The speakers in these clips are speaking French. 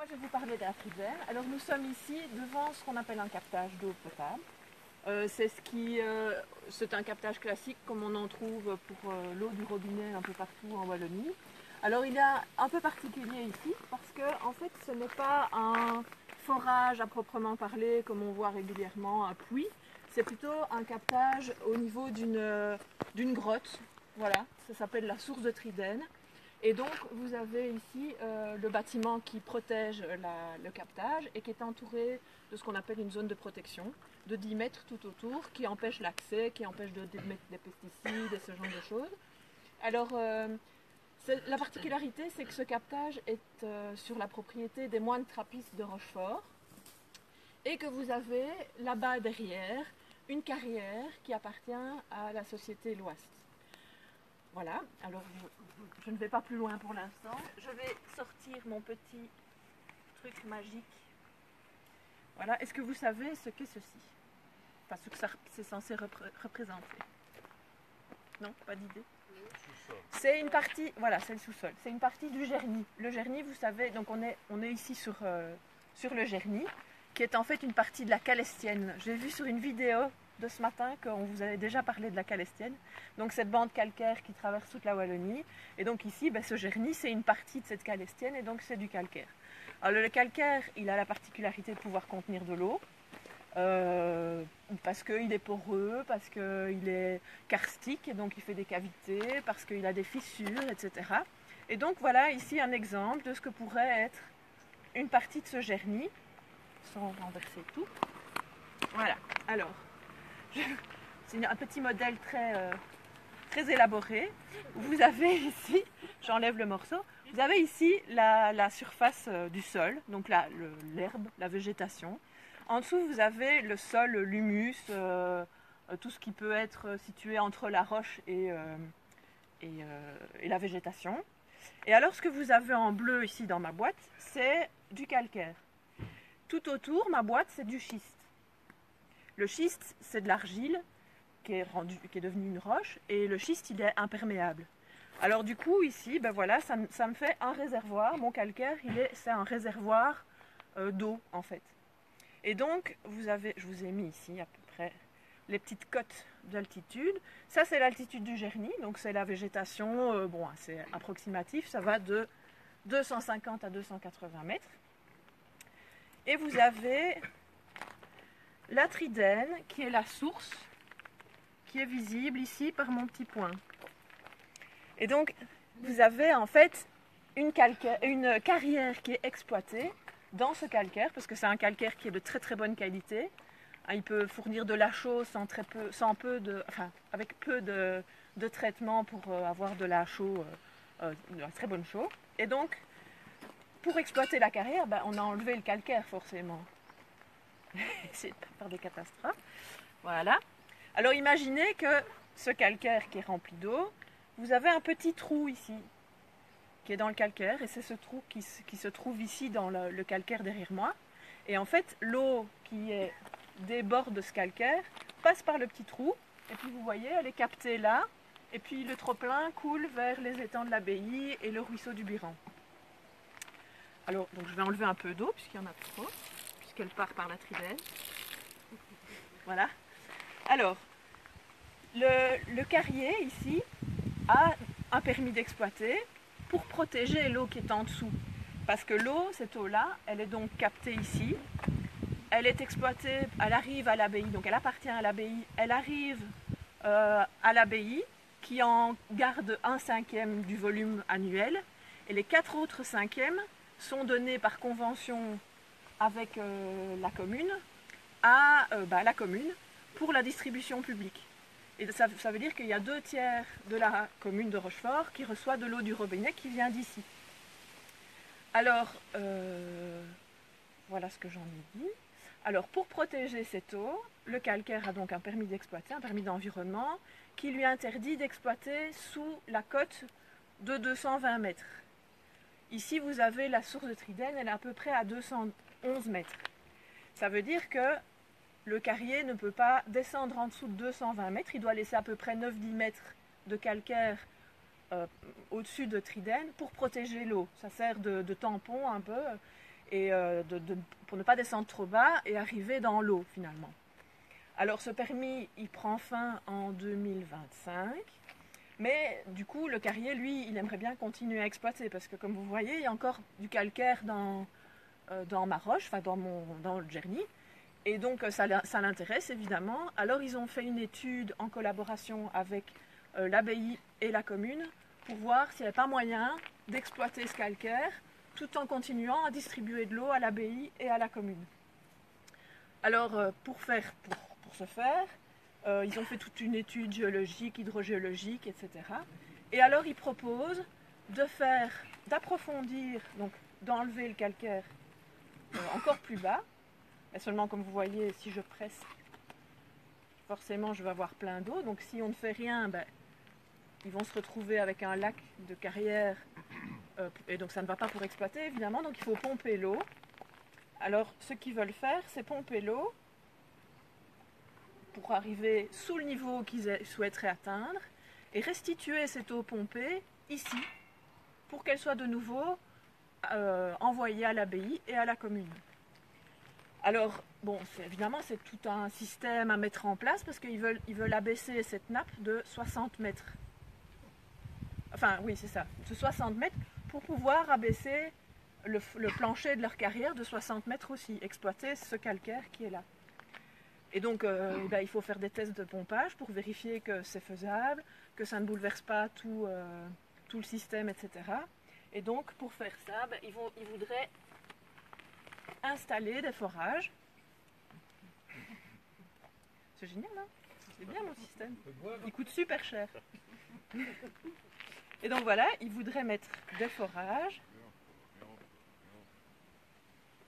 Moi, je vais vous parler de la Tridène. Alors, nous sommes ici devant ce qu'on appelle un captage d'eau potable. C'est un captage classique comme on en trouve pour l'eau du robinet un peu partout en Wallonie. Alors, il est un peu particulier ici parce que, en fait, ce n'est pas un forage à proprement parler comme on voit régulièrement à puits. C'est plutôt un captage au niveau d'une grotte. Voilà, ça s'appelle la source de Tridène. Et donc, vous avez ici le bâtiment qui protège le captage et qui est entouré de ce qu'on appelle une zone de protection de 10 mètres tout autour, qui empêche l'accès, qui empêche de mettre des pesticides et ce genre de choses. Alors, la particularité, c'est que ce captage est sur la propriété des moines trappistes de Rochefort et que vous avez là-bas derrière une carrière qui appartient à la société L'Ouest. Voilà, alors je ne vais pas plus loin pour l'instant. Je vais sortir mon petit truc magique. Voilà, est-ce que vous savez ce qu'est ceci? Enfin, ce que c'est censé représenter? Non, pas d'idée. C'est une partie, voilà, c'est le sous-sol. C'est une partie du Gernis. Le Gernis, vous savez, donc on est ici sur le Gernis, qui est en fait une partie de la Calestienne. J'ai vu sur une vidéo de ce matin qu'on vous avait déjà parlé de la Calestienne. Donc cette bande calcaire qui traverse toute la Wallonie. Et donc ici, ce Gernis, c'est une partie de cette Calestienne et donc c'est du calcaire. Alors le calcaire, il a la particularité de pouvoir contenir de l'eau. Parce qu'il est poreux, parce qu'il est karstique, et donc il fait des cavités, parce qu'il a des fissures, etc. Et donc voilà ici un exemple de ce que pourrait être une partie de ce Gernis, sans renverser tout. Voilà, alors, c'est un petit modèle très élaboré. Vous avez ici, j'enlève le morceau, vous avez ici la surface du sol, donc l'herbe, la végétation. En dessous, vous avez le sol, l'humus, tout ce qui peut être situé entre la roche et la végétation. Et alors, ce que vous avez en bleu ici dans ma boîte, c'est du calcaire. Tout autour, ma boîte, c'est du schiste. Le schiste, c'est de l'argile qui est devenue une roche, et le schiste, il est imperméable. Alors du coup, ici, voilà, ça me fait un réservoir. Mon calcaire, c'est un réservoir d'eau, en fait. Et donc, je vous ai mis ici à peu près les petites cotes d'altitude. Ça, c'est l'altitude du Gernis, donc c'est la végétation, c'est approximatif, ça va de 250 à 280 mètres. Et vous avez la Tridène, qui est la source, qui est visible ici par mon petit point. Et donc, vous avez en fait une carrière qui est exploitée dans ce calcaire, parce que c'est un calcaire qui est de très très bonne qualité. Il peut fournir de la chaux avec peu de traitement pour avoir de la chaux, de la très bonne chaux. Et donc, pour exploiter la carrière, on a enlevé le calcaire forcément. C'est de pas faire des catastrophes. Voilà. Alors imaginez que ce calcaire qui est rempli d'eau, vous avez un petit trou ici, qui est dans le calcaire, et c'est ce trou qui se trouve ici dans le calcaire derrière moi. Et en fait, l'eau qui déborde de ce calcaire passe par le petit trou, et puis vous voyez, elle est captée là, et puis le trop-plein coule vers les étangs de l'abbaye et le ruisseau du Biran. Alors, donc je vais enlever un peu d'eau, puisqu'il y en a trop, puisqu'elle part par la Tridène. Voilà. Alors, le carrier ici a un permis d'exploiter pour protéger l'eau qui est en dessous. Parce que l'eau, cette eau-là, elle est donc captée ici. Elle est exploitée, elle arrive à l'abbaye, donc elle appartient à l'abbaye. Elle arrive à l'abbaye qui en garde 1/5 du volume annuel. Et les 4 autres cinquièmes sont donnés par convention avec la commune à la commune pour la distribution publique. Et ça veut dire qu'il y a 2/3 de la commune de Rochefort qui reçoit de l'eau du robinet qui vient d'ici. Alors, voilà ce que j'en ai dit. Alors, pour protéger cette eau, le calcaire a donc un permis d'exploiter, un permis d'environnement, qui lui interdit d'exploiter sous la cote de 220 mètres. Ici, vous avez la source de Tridène, elle est à peu près à 211 mètres. Ça veut dire que le carrier ne peut pas descendre en dessous de 220 mètres, il doit laisser à peu près 9-10 mètres de calcaire au-dessus de Tridène pour protéger l'eau. Ça sert de tampon un peu. et pour ne pas descendre trop bas et arriver dans l'eau finalement. Alors ce permis, il prend fin en 2025, mais du coup le carrier, lui, il aimerait bien continuer à exploiter parce que comme vous voyez, il y a encore du calcaire dans ma roche, enfin dans le Djerni, et donc ça l'intéresse évidemment. Alors ils ont fait une étude en collaboration avec l'abbaye et la commune pour voir s'il n'y avait pas moyen d'exploiter ce calcaire tout en continuant à distribuer de l'eau à l'abbaye et à la commune. Alors pour ce faire, ils ont fait toute une étude géologique, hydrogéologique, etc. Et alors ils proposent d'approfondir, donc d'enlever le calcaire encore plus bas. Mais seulement comme vous voyez, si je presse, forcément je vais avoir plein d'eau. Donc si on ne fait rien, ben, ils vont se retrouver avec un lac de carrière. Et donc ça ne va pas pour exploiter évidemment. Donc il faut pomper l'eau. Alors ce qu'ils veulent faire, c'est pomper l'eau pour arriver sous le niveau qu'ils souhaiteraient atteindre et restituer cette eau pompée ici pour qu'elle soit de nouveau envoyée à l'abbaye et à la commune. Alors, bon, évidemment, c'est tout un système à mettre en place parce qu'ils veulent abaisser cette nappe de 60 mètres. Enfin, oui, c'est ça, de 60 mètres pour pouvoir abaisser le plancher de leur carrière de 60 mètres aussi, exploiter ce calcaire qui est là. Et donc, il faut faire des tests de pompage pour vérifier que c'est faisable, que ça ne bouleverse pas tout le système, etc. Et donc, pour faire ça, ils voudraient installer des forages. C'est génial, hein? C'est bien mon système. Il coûte super cher. Et donc voilà, ils voudraient mettre des forages.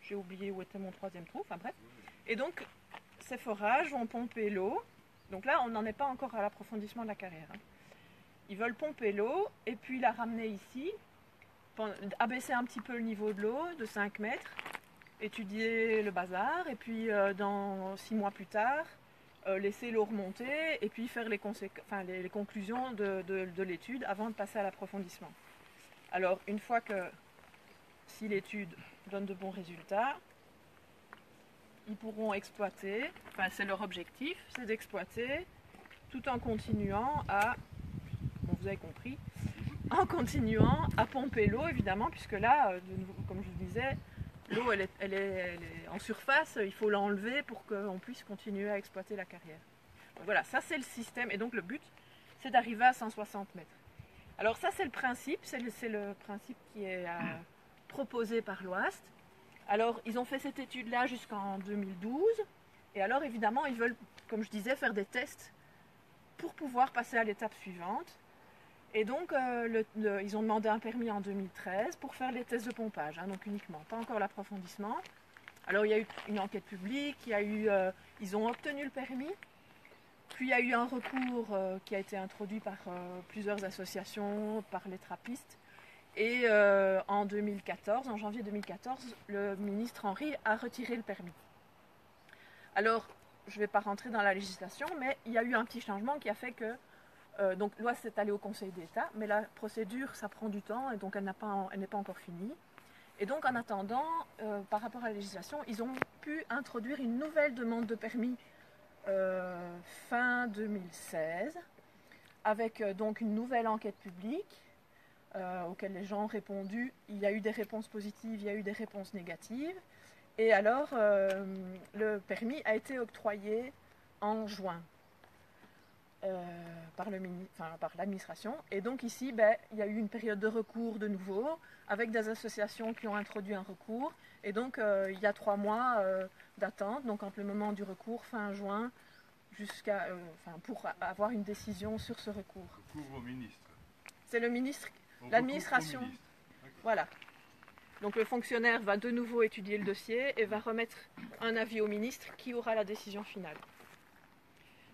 J'ai oublié où était mon troisième trou, enfin bref. Et donc, ces forages vont pomper l'eau. Donc là, on n'en est pas encore à l'approfondissement de la carrière. Hein. Ils veulent pomper l'eau et puis la ramener ici, abaisser un petit peu le niveau de l'eau de 5 mètres, étudier le bazar, et puis dans 6 mois plus tard, laisser l'eau remonter et puis faire les conclusions de l'étude avant de passer à l'approfondissement. Alors, une fois que, si l'étude donne de bons résultats, ils pourront exploiter, enfin c'est leur objectif, c'est d'exploiter tout en continuant bon vous avez compris, en continuant à pomper l'eau évidemment, puisque là, de nouveau, comme je vous disais, l'eau elle est en surface, il faut l'enlever pour qu'on puisse continuer à exploiter la carrière. Donc voilà, ça c'est le système, et donc le but c'est d'arriver à 160 mètres. Alors ça c'est le principe, c'est le principe qui est proposé par l'OAST. Alors, ils ont fait cette étude-là jusqu'en 2012. Et alors, évidemment, ils veulent, comme je disais, faire des tests pour pouvoir passer à l'étape suivante. Et donc, ils ont demandé un permis en 2013 pour faire les tests de pompage, hein, donc uniquement, pas encore l'approfondissement. Alors, il y a eu une enquête publique, ils ont obtenu le permis. Puis, il y a eu un recours qui a été introduit par plusieurs associations, par les trappistes. Et en janvier 2014, le ministre Henry a retiré le permis. Alors, je ne vais pas rentrer dans la législation, mais il y a eu un petit changement qui a fait que, donc loi s'est allée au Conseil d'État, mais la procédure, ça prend du temps, et donc elle n'est pas encore finie. Et donc en attendant, par rapport à la législation, ils ont pu introduire une nouvelle demande de permis fin 2016, avec donc une nouvelle enquête publique, auxquelles les gens ont répondu. Il y a eu des réponses positives, il y a eu des réponses négatives. Et alors, le permis a été octroyé en juin par l'administration. Et donc ici, il y a eu une période de recours de nouveau, avec des associations qui ont introduit un recours. Et donc, il y a 3 mois d'attente, donc entre le moment du recours, fin juin, pour avoir une décision sur ce recours. Recours au ministre. C'est le ministre... L'administration, voilà. Donc le fonctionnaire va de nouveau étudier le dossier et va remettre un avis au ministre qui aura la décision finale.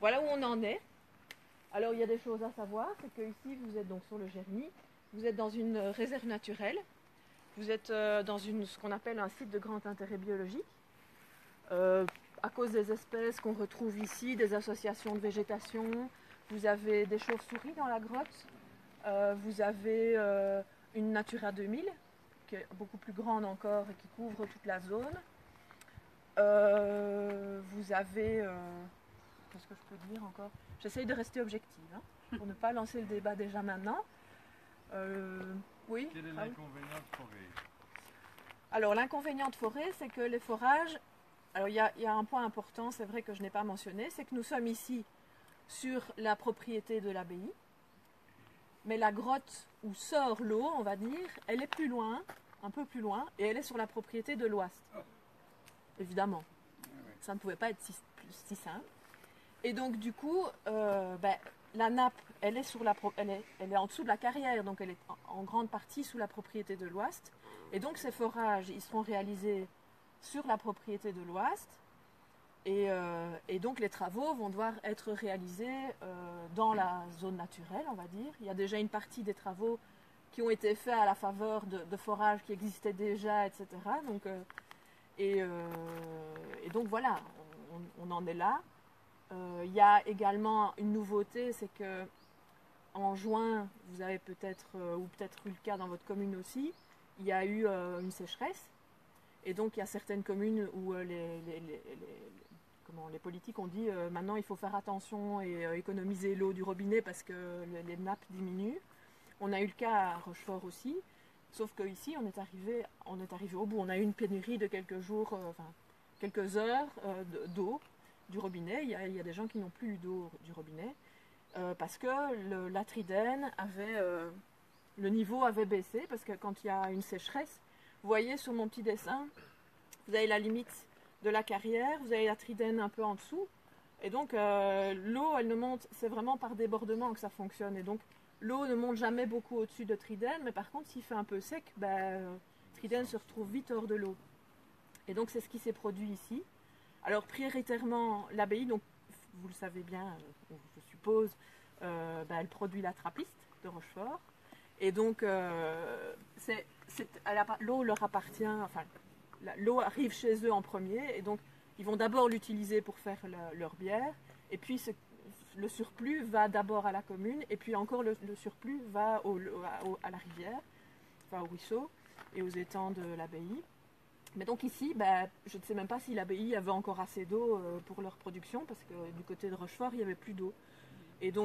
Voilà où on en est. Alors il y a des choses à savoir, c'est que ici vous êtes donc sur le Djerni, vous êtes dans une réserve naturelle, vous êtes dans ce qu'on appelle un site de grand intérêt biologique. À cause des espèces qu'on retrouve ici, des associations de végétation, vous avez des chauves-souris dans la grotte. Vous avez une Natura 2000 qui est beaucoup plus grande encore et qui couvre toute la zone. Vous avez... qu'est-ce que je peux dire encore? J'essaye de rester objective, hein, pour ne pas lancer le débat déjà maintenant. Oui. Quel est l'inconvénient de forêt? Alors l'inconvénient de forêt, c'est que les forages... Alors il y a un point important, c'est vrai que je n'ai pas mentionné, c'est que nous sommes ici sur la propriété de l'abbaye. Mais la grotte où sort l'eau, on va dire, elle est plus loin, un peu plus loin, et elle est sur la propriété de l'Ouast. Évidemment. Ça ne pouvait pas être si simple. Et donc du coup, la nappe, elle est en dessous de la carrière, donc elle est en grande partie sous la propriété de l'Ouast. Et donc ces forages, ils seront réalisés sur la propriété de l'Ouast. Et donc les travaux vont devoir être réalisés dans la zone naturelle, on va dire. Il y a déjà une partie des travaux qui ont été faits à la faveur de forages qui existaient déjà, etc. Donc, et donc voilà, on en est là. Il y a également une nouveauté, c'est que en juin, vous avez peut-être, ou peut-être eu le cas dans votre commune aussi, il y a eu une sécheresse. Et donc il y a certaines communes où les politiques ont dit maintenant il faut faire attention et économiser l'eau du robinet parce que les nappes diminuent. On a eu le cas à Rochefort aussi, sauf qu'ici on est arrivé au bout. On a eu une pénurie de quelques jours, quelques heures d'eau du robinet. Il y a des gens qui n'ont plus eu d'eau du robinet parce que la Tridène le niveau avait baissé parce que quand il y a une sécheresse, vous voyez sur mon petit dessin, vous avez la limite de la carrière, vous avez la Tridène un peu en dessous, et donc l'eau, elle ne monte, c'est vraiment par débordement que ça fonctionne, et donc l'eau ne monte jamais beaucoup au-dessus de Tridène, mais par contre, s'il fait un peu sec, Tridène se retrouve vite hors de l'eau. Et donc c'est ce qui s'est produit ici. Alors prioritairement, l'abbaye, donc vous le savez bien, je suppose, elle produit la trappiste de Rochefort, et donc l'eau leur appartient, enfin l'eau arrive chez eux en premier, et donc ils vont d'abord l'utiliser pour faire leur bière, et puis le surplus va d'abord à la commune, et puis encore le surplus va à la rivière, enfin au ruisseau et aux étangs de l'abbaye. Mais donc ici, je ne sais même pas si l'abbaye avait encore assez d'eau pour leur production, parce que du côté de Rochefort, il n'y avait plus d'eau. Et donc